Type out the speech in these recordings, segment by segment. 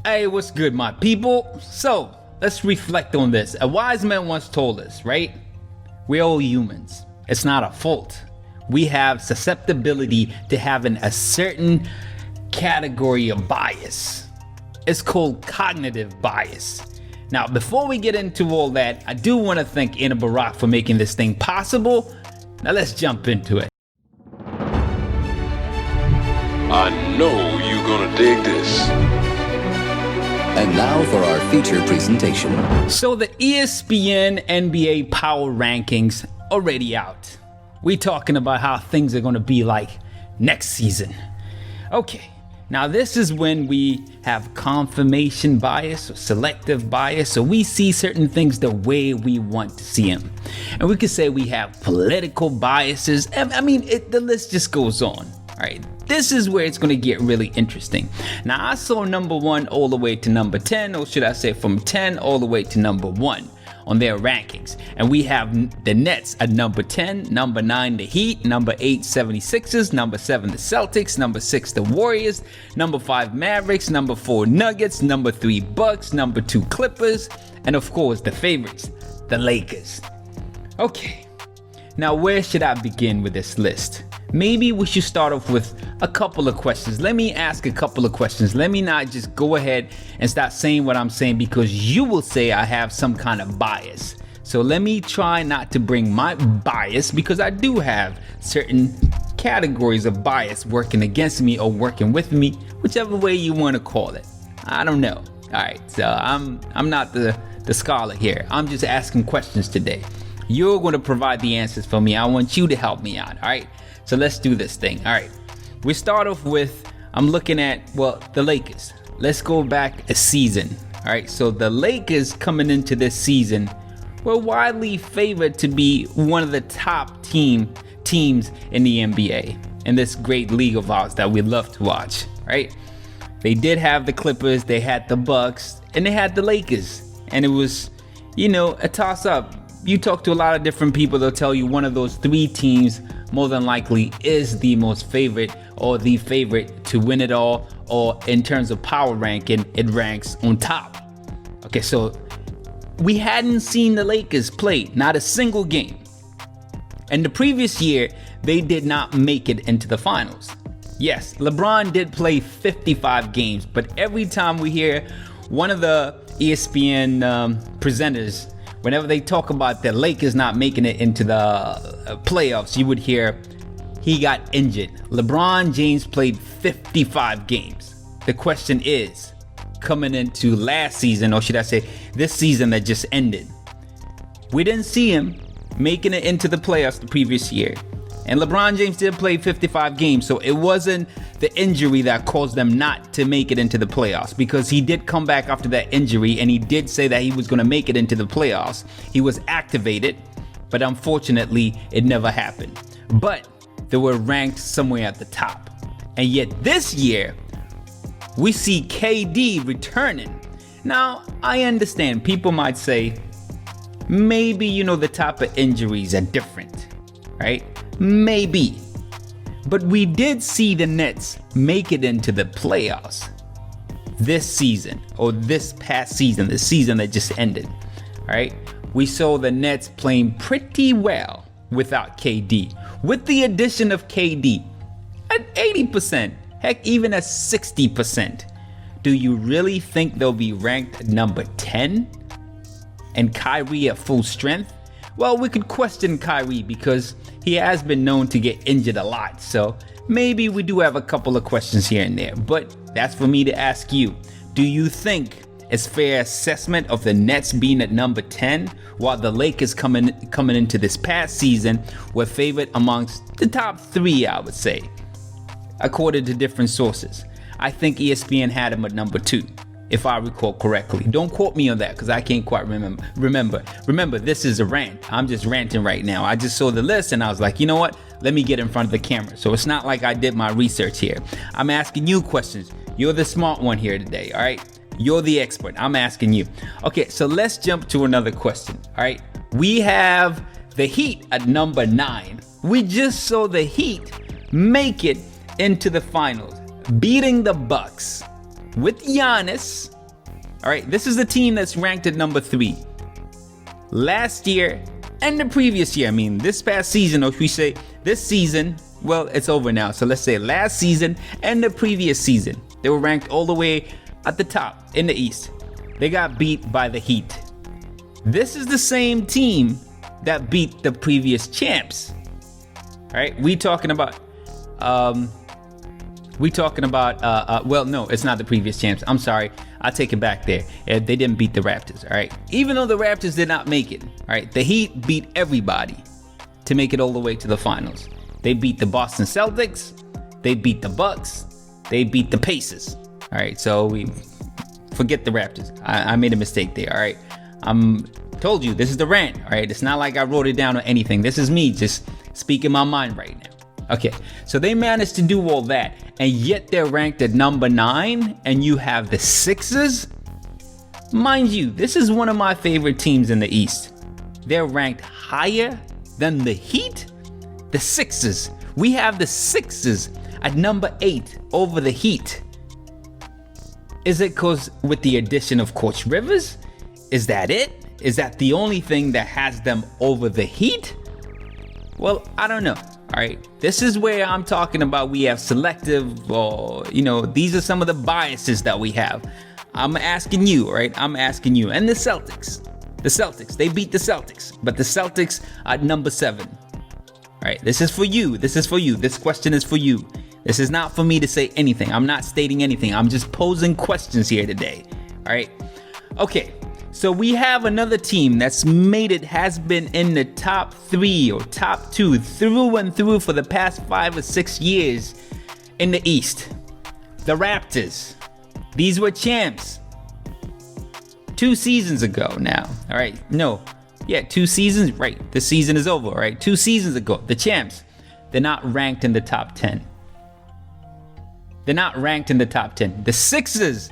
Hey, what's good, my people? So, let's reflect on this. A wise man once told us, right? We're all humans. It's not our fault. We have susceptibility to having a certain category of bias. It's called cognitive bias. Now, before we get into all that, I do want to thank Anna Barack for making this thing possible. Now, let's jump into it. I know you're gonna dig this. And now for our feature presentation. So the ESPN NBA Power Rankings already out. We talking about how things are going to be like next season. Okay, now this is when we have confirmation bias or selective bias. So we see certain things the way we want to see them. And we could say we have political biases. I mean, the list just goes on. All right. This is where it's going to get really interesting. Now, I saw number 1 all the way to number 10, or should I say from 10 all the way to number 1 on their rankings. And we have the Nets at number 10, number 9, the Heat, number 8, 76ers, number 7, the Celtics, number 6, the Warriors, number 5, Mavericks, number 4, Nuggets, number 3, Bucks, number 2, Clippers, and of course, the favorites, the Lakers. Okay, now where should I begin with this list? Maybe we should start off with a couple of questions. Let me ask a couple of questions. Let me not just go ahead and start saying what I'm saying, because you will say I have some kind of bias. So let me try not to bring my bias, because I do have certain categories of bias working against me or working with me, whichever way you want to call it. I don't know. All right, so I'm not the scholar here. I'm just asking questions today. You're going to provide the answers for me. I want you to help me out. All right. So let's do this thing. All right, we start off with, I'm looking at, well, the Lakers. Let's go back a season. All right, so the Lakers coming into this season were widely favored to be one of the top teams in the NBA, in this great league of ours that we love to watch, right? They did have the Clippers, they had the Bucks, and they had the Lakers. And it was, a toss-up. You talk to a lot of different people, they'll tell you one of those 3 teams more than likely is the most favorite or the favorite to win it all, or in terms of power ranking, it ranks on top. Okay, so we hadn't seen the Lakers play, not a single game. And the previous year, they did not make it into the finals. Yes, LeBron did play 55 games, but every time we hear one of the ESPN presenters, whenever they talk about the Lakers not making it into the playoffs, you would hear he got injured. LeBron James played 55 games. The question is, coming into last season, or should I say this season that just ended, we didn't see him making it into the playoffs the previous year. And LeBron James did play 55 games, so it wasn't the injury that caused them not to make it into the playoffs, because he did come back after that injury and he did say that he was going to make it into the playoffs. He was activated, but unfortunately it never happened. But they were ranked somewhere at the top. And yet this year, we see KD returning. Now, I understand people might say, maybe, the type of injuries are different, right? Maybe. But we did see the Nets make it into the playoffs this season, or this past season, the season that just ended. All right. We saw the Nets playing pretty well without KD. With the addition of KD at 80%, heck, even at 60%, do you really think they'll be ranked number 10? And Kyrie at full strength? Well, we could question Kyrie because he has been known to get injured a lot. So maybe we do have a couple of questions here and there. But that's for me to ask you. Do you think it's fair assessment of the Nets being at number 10, while the Lakers coming into this past season were favored amongst the top 3, I would say, according to different sources? I think ESPN had him at number 2. If I recall correctly. Don't quote me on that because I can't quite remember, this is a rant. I'm just ranting right now. I just saw the list and I was like, you know what? Let me get in front of the camera. So it's not like I did my research here. I'm asking you questions. You're the smart one here today, all right? You're the expert. I'm asking you. Okay, so let's jump to another question, all right? We have the Heat at number 9. We just saw the Heat make it into the finals, beating the Bucks. with Giannis. All right, this is the team that's ranked at number 3. Last year and the previous year, I mean, this past season, or if we say this season, well, it's over now. So let's say last season and the previous season, they were ranked all the way at the top in the East. They got beat by the Heat. This is the same team that beat the previous champs. All right, we talking about, well, no, it's not the previous champs. I'm sorry. I'll take it back there. They didn't beat the Raptors, all right? Even though the Raptors did not make it, all right? The Heat beat everybody to make it all the way to the finals. They beat the Boston Celtics. They beat the Bucks. They beat the Pacers, all right? So we forget the Raptors. I made a mistake there, all right? Told you, this is the rant, all right? It's not like I wrote it down or anything. This is me just speaking my mind right now. Okay, so they managed to do all that, and yet they're ranked at number 9, and you have the Sixers. Mind you, this is one of my favorite teams in the East. They're ranked higher than the Heat. The Sixers. We have the Sixers at number 8 over the Heat. Is it because with the addition of Coach Rivers? Is that it? Is that the only thing that has them over the Heat? Well, I don't know. All right, this is where I'm talking about we have selective, or, these are some of the biases that we have. I'm asking you, all right? I'm asking you. And the Celtics, they beat the Celtics, but the Celtics at number 7. All right, this is for you. This is for you. This question is for you. This is not for me to say anything. I'm not stating anything. I'm just posing questions here today. All right. Okay. So we have another team that's has been in the top 3 or top 2 through and through for the past 5 or 6 years in the East. The Raptors. These were champs 2 seasons ago now. All right. No. Yeah, 2 seasons. Right. The season is over. All right. 2 seasons ago. The champs. They're not ranked in the top 10. They're not ranked in the top 10. The Sixers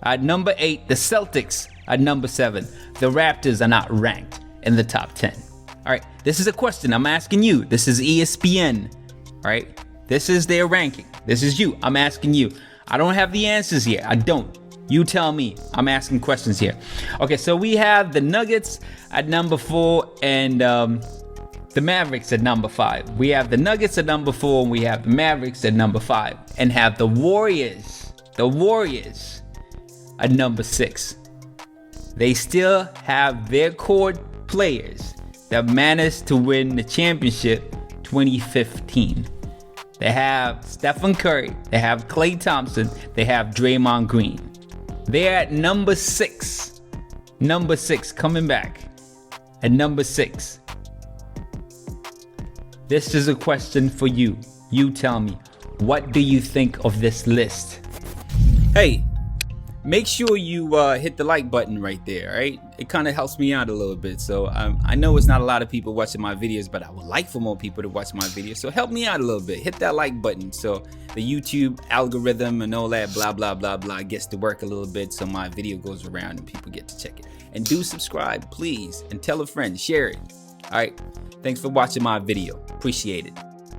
at number 8. The Celtics at number 7. The Raptors are not ranked in the top 10. All right, this is a question I'm asking you. This is ESPN. All right, this is their ranking. This is you. I'm asking you. I don't have the answers here. I don't. You tell me. I'm asking questions here. Okay, so we have the Nuggets at number 4 and the Mavericks at number 5. We have the Nuggets at number 4 and we have the Mavericks at number 5, and have the Warriors at number 6. They still have their core players that managed to win the championship 2015. They have Stephen Curry, they have Klay Thompson, they have Draymond Green. They're at number 6. Number 6, coming back at number 6. This is a question for you. You tell me, what do you think of this list? Hey, make sure you hit the like button right there, all right? It kind of helps me out a little bit. So I know it's not a lot of people watching my videos, but I would like for more people to watch my videos. So help me out a little bit. Hit that like button so the YouTube algorithm and all that blah, blah, blah, blah gets to work a little bit, so my video goes around and people get to check it. And do subscribe, please, and tell a friend, share it. All right, thanks for watching my video. Appreciate it.